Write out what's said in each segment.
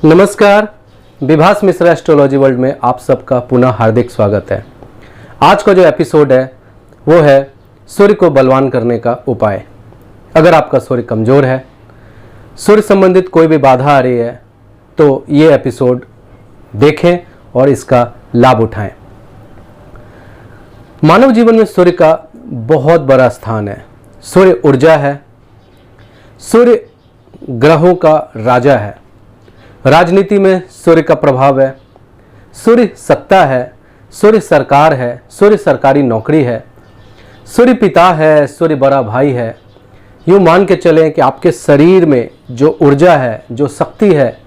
नमस्कार, Vibhas Mishra astrology world में आप सबका पुनः हार्दिक स्वागत है। आज का जो एपिसोड है वो है सूर्य को बलवान करने का उपाय। अगर आपका सूर्य कमज़ोर है, सूर्य संबंधित कोई भी बाधा आ रही है तो ये एपिसोड देखें और इसका लाभ उठाएं। मानव जीवन में सूर्य का बहुत बड़ा स्थान है। सूर्य ऊर्जा है, सूर्य ग्रहों का राजा है, राजनीति में सूर्य का प्रभाव है, सूर्य सत्ता है, सूर्य सरकार है, सूर्य सरकारी नौकरी है, सूर्य पिता है, सूर्य बड़ा भाई है। यूँ मान के चलें कि आपके शरीर में जो ऊर्जा है, जो शक्ति है,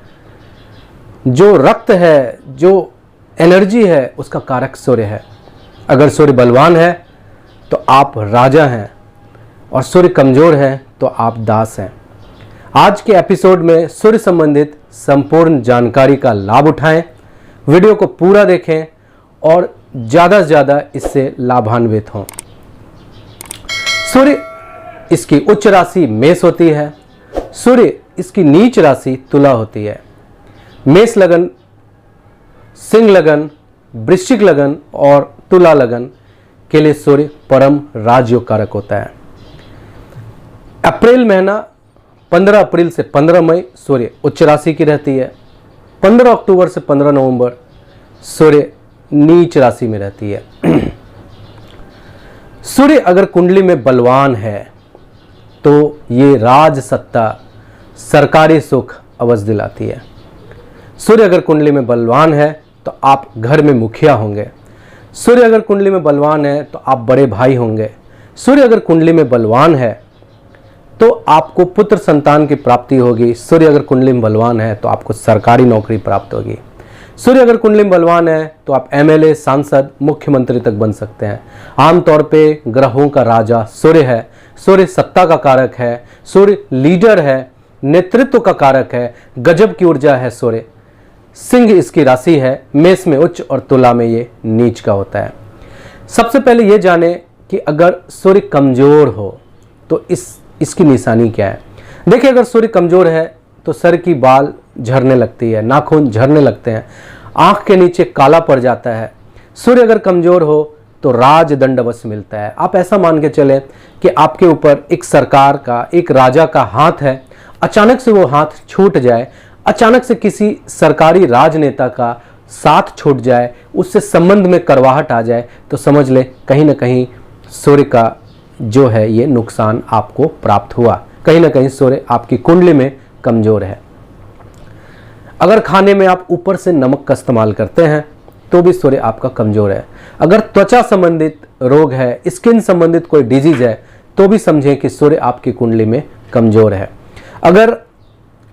जो रक्त है, जो एनर्जी है, उसका कारक सूर्य है। अगर सूर्य बलवान है तो आप राजा हैं और सूर्य कमज़ोर है तो आप दास हैं। आज के एपिसोड में सूर्य संबंधित संपूर्ण जानकारी का लाभ उठाएं, वीडियो को पूरा देखें और ज़्यादा से ज़्यादा इससे लाभान्वित हों। सूर्य इसकी उच्च राशि मेष होती है, सूर्य इसकी नीच राशि तुला होती है। मेष लगन, सिंह लगन, वृश्चिक लगन और तुला लगन के लिए सूर्य परम राजयोग कारक होता है। अप्रैल महीना 15 अप्रैल से 15 मई सूर्य उच्च राशि की रहती है। 15 अक्टूबर से 15 नवंबर सूर्य नीच राशि में रहती है। सूर्य अगर कुंडली में बलवान है तो ये राज सत्ता, सरकारी सुख अवश्य दिलाती है। सूर्य अगर कुंडली में बलवान है तो आप घर में मुखिया होंगे। सूर्य अगर कुंडली में बलवान है तो आप बड़े भाई होंगे। सूर्य अगर कुंडली में बलवान है तो आपको पुत्र संतान की प्राप्ति होगी। सूर्य अगर कुंडली में बलवान है तो आपको सरकारी नौकरी प्राप्त होगी। सूर्य अगर कुंडली में बलवान है तो आप एमएलए, सांसद, मुख्यमंत्री तक बन सकते हैं। आमतौर पे ग्रहों का राजा सूर्य है। सूर्य सत्ता का कारक है, सूर्य लीडर है, नेतृत्व का कारक है, गजब की ऊर्जा है सूर्य। सिंह इसकी राशि है, मेष में उच्च और तुला में ये नीच का होता है। सबसे पहले ये जाने कि अगर सूर्य कमजोर हो तो इसकी निशानी क्या है। देखिए, अगर सूर्य कमजोर है तो सर की बाल झड़ने लगती है, नाखून झड़ने लगते हैं, आंख के नीचे काला पड़ जाता है। सूर्य अगर कमजोर हो तो राजदंड अवश्य मिलता है। आप ऐसा मान के चले कि आपके ऊपर एक सरकार का, एक राजा का हाथ है, अचानक से वो हाथ छूट जाए, अचानक से किसी सरकारी राजनेता का साथ छूट जाए, उससे संबंध में करवाहट आ जाए, तो समझ ले कहीं ना कहीं सूर्य का जो है ये नुकसान आपको प्राप्त हुआ। कहीं ना कहीं सूर्य आपकी कुंडली में कमजोर है। अगर खाने में आप ऊपर से नमक का इस्तेमाल करते हैं तो भी सूर्य आपका कमजोर है। अगर त्वचा संबंधित रोग है, स्किन संबंधित कोई डिजीज है, तो भी समझें कि सूर्य आपकी कुंडली में कमजोर है। अगर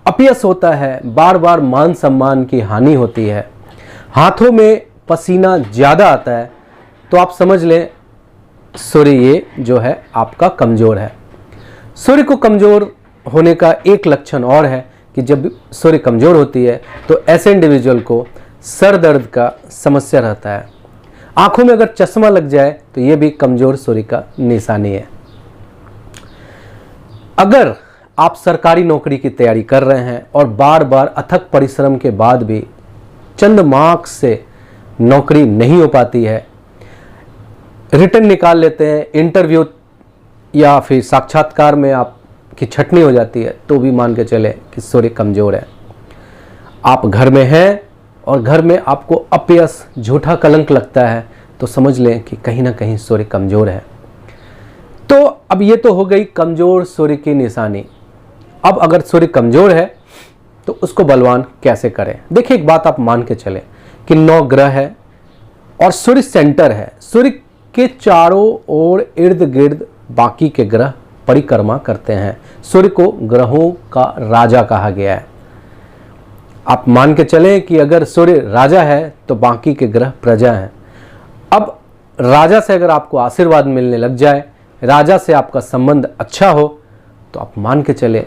अपयश होता है, बार बार मान सम्मान की हानि होती है, हाथों में पसीना ज़्यादा आता है, तो आप समझ लें सूर्य ये जो है आपका कमज़ोर है। सूर्य को कमज़ोर होने का एक लक्षण और है कि जब सूर्य कमज़ोर होती है तो ऐसे इंडिविजुअल को सर दर्द का समस्या रहता है। आंखों में अगर चश्मा लग जाए तो ये भी कमज़ोर सूर्य का निशानी है। अगर आप सरकारी नौकरी की तैयारी कर रहे हैं और बार बार अथक परिश्रम के बाद भी चंद मार्क्स से नौकरी नहीं हो पाती है, रिटर्न निकाल लेते हैं, इंटरव्यू या फिर साक्षात्कार में आपकी छटनी हो जाती है, तो भी मान के चले कि सूर्य कमज़ोर है। आप घर में हैं और घर में आपको अपयश, झूठा कलंक लगता है, तो समझ लें कि कहीं ना कहीं सूर्य कमज़ोर है। तो अब ये तो हो गई कमज़ोर सूर्य की निशानी। अब अगर सूर्य कमज़ोर है तो उसको बलवान कैसे करें। देखिए, एक बात आप मान के चलें कि 9 ग्रह है और सूर्य सेंटर है। सूर्य के चारों ओर इर्द गिर्द बाकी के ग्रह परिक्रमा करते हैं। सूर्य को ग्रहों का राजा कहा गया है। आप मान के चलें कि अगर सूर्य राजा है तो बाकी के ग्रह प्रजा हैं। अब राजा से अगर आपको आशीर्वाद मिलने लग जाए, राजा से आपका संबंध अच्छा हो, तो आप मान के चले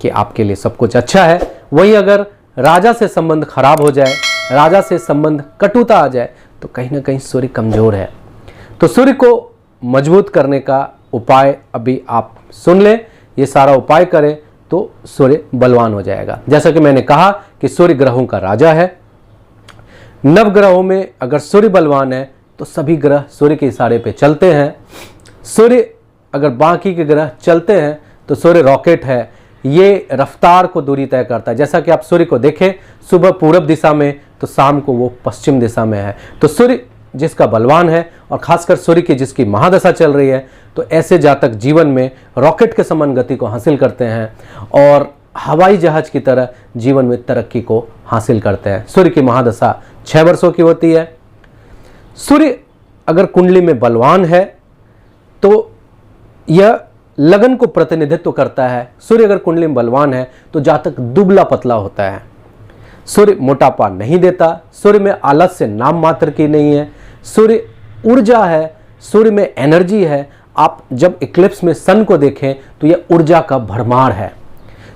कि आपके लिए सब कुछ अच्छा है। वहीं अगर राजा से संबंध खराब हो जाए, राजा से संबंध कटुता आ जाए, तो कहीं ना कहीं सूर्य कमज़ोर है। तो सूर्य को मजबूत करने का उपाय अभी आप सुन लें। ये सारा उपाय करें तो सूर्य बलवान हो जाएगा। जैसा कि मैंने कहा कि सूर्य ग्रहों का राजा है। नवग्रहों में अगर सूर्य बलवान है तो सभी ग्रह सूर्य के इशारे पे चलते हैं। सूर्य अगर बाकी के ग्रह चलते हैं तो सूर्य रॉकेट है, ये रफ्तार को दूरी तय करता है। जैसा कि आप सूर्य को देखें, सुबह पूरब दिशा में तो शाम को वो पश्चिम दिशा में है। तो सूर्य जिसका बलवान है और खासकर सूर्य की जिसकी महादशा चल रही है, तो ऐसे जातक जीवन में रॉकेट के समान गति को हासिल करते हैं और हवाई जहाज की तरह जीवन में तरक्की को हासिल करते हैं। सूर्य की महादशा 6 वर्षों की होती है। सूर्य अगर कुंडली में बलवान है तो यह लगन को प्रतिनिधित्व करता है। सूर्य अगर कुंडली में बलवान है तो जातक दुबला पतला होता है। सूर्य मोटापा नहीं देता। सूर्य में आलस्य नाम मात्र की नहीं है। सूर्य ऊर्जा है, सूर्य में एनर्जी है। आप जब इक्लिप्स में सन को देखें तो यह ऊर्जा का भरमार है।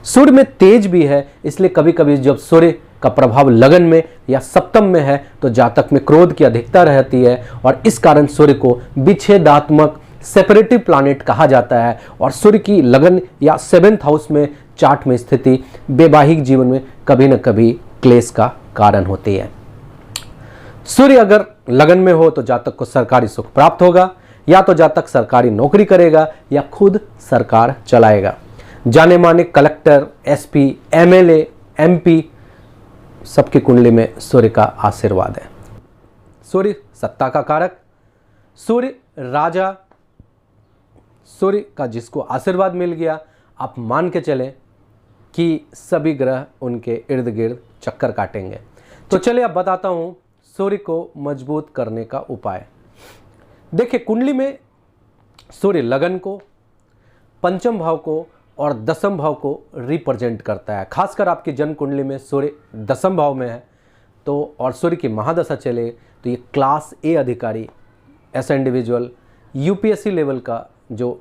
सूर्य में तेज भी है, इसलिए कभी कभी जब सूर्य का प्रभाव लगन में या सप्तम में है तो जातक में क्रोध की अधिकता रहती है और इस कारण सूर्य को विच्छेदात्मक सेपरेटिव प्लैनेट कहा जाता है। और सूर्य की लगन या 7th हाउस में चार्ट में स्थिति वैवाहिक जीवन में कभी न कभी क्लेश का कारण होती है। सूर्य अगर लगन में हो तो जातक को सरकारी सुख प्राप्त होगा, या तो जातक सरकारी नौकरी करेगा या खुद सरकार चलाएगा। जाने माने कलेक्टर, एसपी, एमएलए, एमपी सबकी कुंडली में सूर्य का आशीर्वाद है। सूर्य सत्ता का कारक, सूर्य राजा, सूर्य का जिसको आशीर्वाद मिल गया, आप मान के चलें कि सभी ग्रह उनके इर्द गिर्द चक्कर काटेंगे। तो चलिए अब बताता हूं सूर्य को मजबूत करने का उपाय। देखिए, कुंडली में सूर्य लगन को, पंचम भाव को और दसम भाव को रिप्रेजेंट करता है। खासकर आपकी जन्म कुंडली में सूर्य दसम भाव में है तो और सूर्य की महादशा चले तो ये क्लास ए अधिकारी, ऐसा इंडिविजुअल यूपीएससी लेवल का जो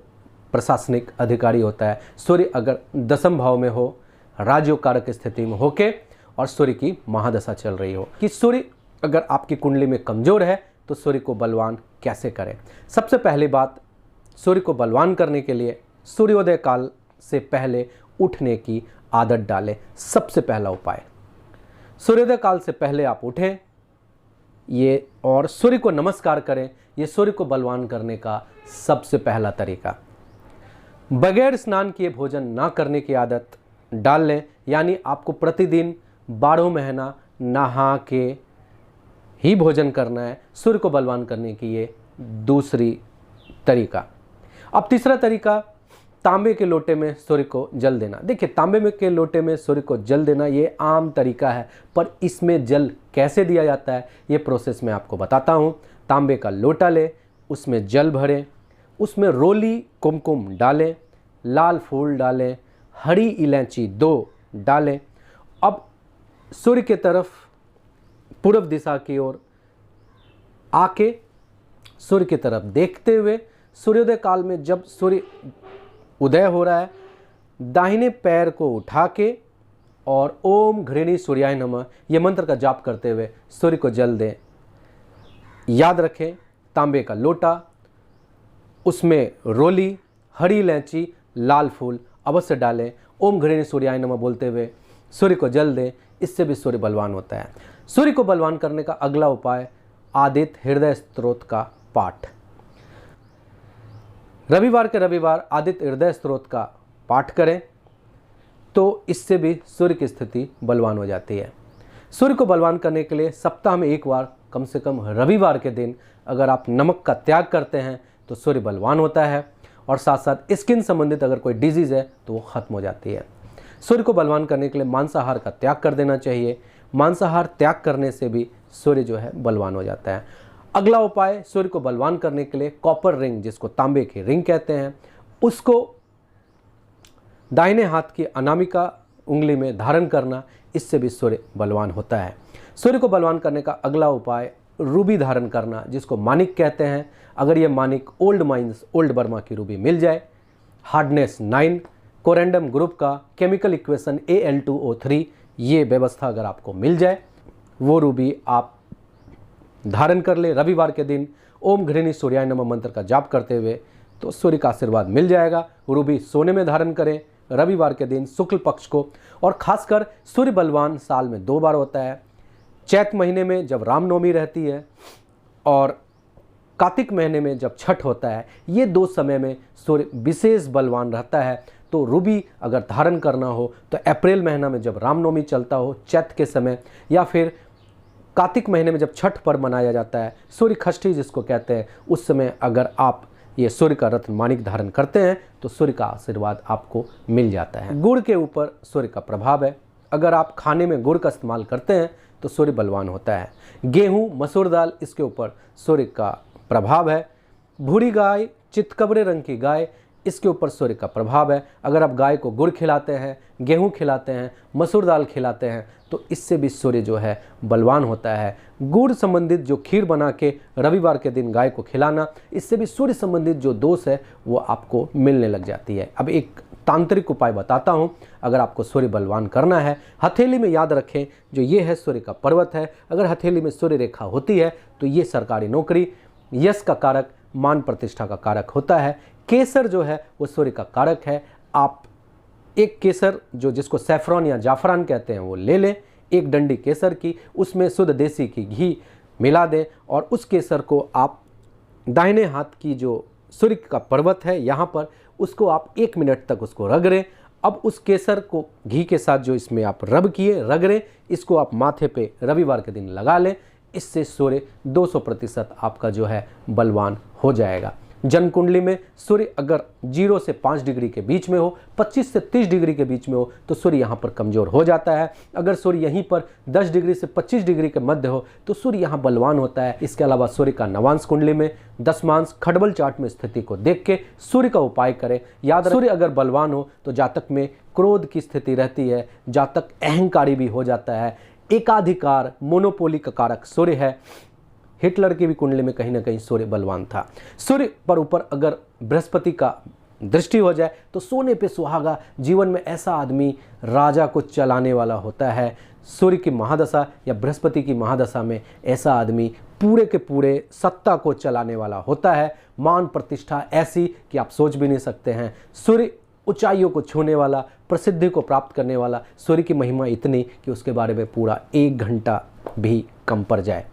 प्रशासनिक अधिकारी होता है, सूर्य अगर दसम भाव में हो, राजयोग कारक स्थिति में होके और सूर्य की महादशा चल रही हो। कि सूर्य अगर आपकी कुंडली में कमजोर है तो सूर्य को बलवान कैसे करें। सबसे पहली बात, सूर्य को बलवान करने के लिए सूर्योदय काल से पहले उठने की आदत डालें। सबसे पहला उपाय, सूर्योदय काल से पहले आप उठें ये और सूर्य को नमस्कार करें। ये सूर्य को बलवान करने का सबसे पहला तरीका। बगैर स्नान किए भोजन ना करने की आदत डाल लें, यानी आपको प्रतिदिन 12 महीना नहा के ही भोजन करना है। सूर्य को बलवान करने की ये दूसरी तरीका। अब तीसरा तरीका, तांबे के लोटे में सूर्य को जल देना। देखिए, तांबे में के लोटे में सूर्य को जल देना ये आम तरीका है, पर इसमें जल कैसे दिया जाता है ये प्रोसेस मैं आपको बताता हूँ। तांबे का लोटा ले, उसमें जल भरें, उसमें रोली कुमकुम डालें, लाल फूल डालें, हरी इलायची 2 डालें। अब सूर्य के तरफ पूर्व दिशा की ओर आके सूर्य की तरफ देखते हुए सूर्योदय काल में जब सूर्य उदय हो रहा है, दाहिने पैर को उठा के और ओम घृणी सूर्याय नमः ये मंत्र का जाप करते हुए सूर्य को जल दें। याद रखें, तांबे का लोटा, उसमें रोली, हरी इलायची, लाल फूल अवश्य डालें। ओम घृणी सूर्याय नमः बोलते हुए सूर्य को जल दें, इससे भी सूर्य बलवान होता है। सूर्य को बलवान करने का अगला उपाय, आदित्य हृदय स्तोत्र का पाठ। रविवार के रविवार आदित्य हृदय स्तोत्र का पाठ करें तो इससे भी सूर्य की स्थिति बलवान हो जाती है। सूर्य को बलवान करने के लिए सप्ताह में एक बार कम से कम रविवार के दिन अगर आप नमक का त्याग करते हैं तो सूर्य बलवान होता है और साथ साथ स्किन संबंधित अगर कोई डिजीज़ है तो वो खत्म हो जाती है। सूर्य को बलवान करने के लिए मांसाहार का त्याग कर देना चाहिए। मांसाहार त्याग करने से भी सूर्य जो है बलवान हो जाता है। अगला उपाय, सूर्य को बलवान करने के लिए कॉपर रिंग, जिसको तांबे की रिंग कहते हैं, उसको दाहिने हाथ की अनामिका उंगली में धारण करना, इससे भी सूर्य बलवान होता है। सूर्य को बलवान करने का अगला उपाय, रूबी धारण करना, जिसको मानिक कहते हैं। अगर ये Manik old mines, old Burma की रूबी मिल जाए, हार्डनेस 9, कोरेंडम ग्रुप का केमिकल इक्वेशन Al2O3, ये व्यवस्था अगर आपको मिल जाए, वो रूबी आप धारण कर ले रविवार के दिन ओम घृणी सूर्याय नमः मंत्र का जाप करते हुए, तो सूर्य का आशीर्वाद मिल जाएगा। रूबी सोने में धारण करें, रविवार के दिन शुक्ल पक्ष को, और खासकर सूर्य बलवान साल में 2 बार होता है। चैत महीने में जब रामनवमी रहती है और कार्तिक महीने में जब छठ होता है, ये 2 समय में सूर्य विशेष बलवान रहता है। तो रूबी अगर धारण करना हो तो अप्रैल महीना में जब रामनवमी चलता हो चैत के समय, या फिर कार्तिक महीने में जब छठ पर्व मनाया जाता है, सूर्य षष्ठी जिसको कहते हैं, उस समय अगर आप ये सूर्य का रत्न माणिक धारण करते हैं तो सूर्य का आशीर्वाद आपको मिल जाता है। गुड़ के ऊपर सूर्य का प्रभाव है। अगर आप खाने में गुड़ का इस्तेमाल करते हैं तो सूर्य बलवान होता है। गेहूँ, मसूर दाल, इसके ऊपर सूर्य का प्रभाव है। भूरी गाय, चितकबरे रंग की गाय, इसके ऊपर सूर्य का प्रभाव है। अगर आप गाय को गुड़ खिलाते हैं, गेहूं खिलाते हैं, मसूर दाल खिलाते हैं, तो इससे भी सूर्य जो है बलवान होता है। गुड़ संबंधित जो खीर बना के रविवार के दिन गाय को खिलाना, इससे भी सूर्य संबंधित जो दोष है वो आपको मिलने लग जाती है। अब एक तांत्रिक उपाय बताता हूँ। अगर आपको सूर्य बलवान करना है, हथेली में याद रखें, जो ये है सूर्य का पर्वत है, अगर हथेली में सूर्य रेखा होती है तो ये सरकारी नौकरी, यश का कारक, मान प्रतिष्ठा का कारक होता है। केसर जो है वो सूर्य का कारक है। आप एक केसर जो जिसको सैफरॉन या जाफरान कहते हैं वो ले लें, एक डंडी केसर की, उसमें शुद्ध देसी घी मिला दें और उस केसर को आप दाहिने हाथ की जो सूर्य का पर्वत है यहाँ पर, उसको आप 1 मिनट तक उसको रगड़ें। अब उस केसर को घी के साथ जो इसमें आप रब किए रगड़ें, इसको आप माथे पे रविवार के दिन लगा लें। इससे सूर्य 200% आपका जो है बलवान हो जाएगा। जन्म कुंडली में सूर्य अगर 0 से 5 डिग्री के बीच में हो, 25 से 30 डिग्री के बीच में हो, तो सूर्य यहाँ पर कमज़ोर हो जाता है। अगर सूर्य यहीं पर 10 डिग्री से 25 डिग्री के मध्य हो तो सूर्य यहाँ बलवान होता है। इसके अलावा सूर्य का नवांश कुंडली में, दशमांश, खडबल चार्ट में स्थिति को देख के सूर्य का उपाय करें। याद, सूर्य अगर बलवान हो तो जातक में क्रोध की स्थिति रहती है, जातक अहंकारी भी हो जाता है, एकाधिकार, मोनोपोली का कारक सूर्य है। हिटलर की भी कुंडली में कहीं ना कहीं सूर्य बलवान था। सूर्य पर ऊपर अगर बृहस्पति का दृष्टि हो जाए तो सोने पे सुहागा, जीवन में ऐसा आदमी राजा को चलाने वाला होता है। सूर्य की महादशा या बृहस्पति की महादशा में ऐसा आदमी पूरे के पूरे सत्ता को चलाने वाला होता है। मान प्रतिष्ठा ऐसी कि आप सोच भी नहीं सकते हैं। सूर्य ऊंचाइयों को छूने वाला, प्रसिद्धि को प्राप्त करने वाला, सूर्य की महिमा इतनी कि उसके बारे में पूरा 1 घंटा भी कम पड़ जाए।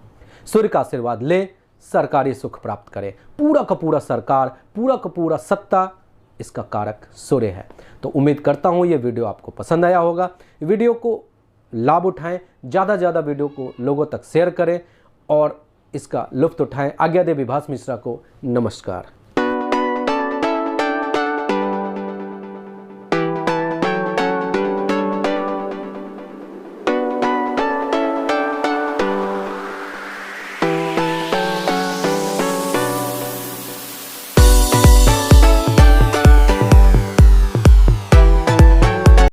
सूर्य का आशीर्वाद ले, सरकारी सुख प्राप्त करें। पूरा का पूरा सरकार, पूरा का पूरा सत्ता, इसका कारक सूर्य है। तो उम्मीद करता हूँ ये वीडियो आपको पसंद आया होगा। वीडियो को लाभ उठाएं, ज़्यादा ज़्यादा वीडियो को लोगों तक शेयर करें और इसका लुत्फ उठाएं। आज्ञा दे विभास मिश्रा को नमस्कार।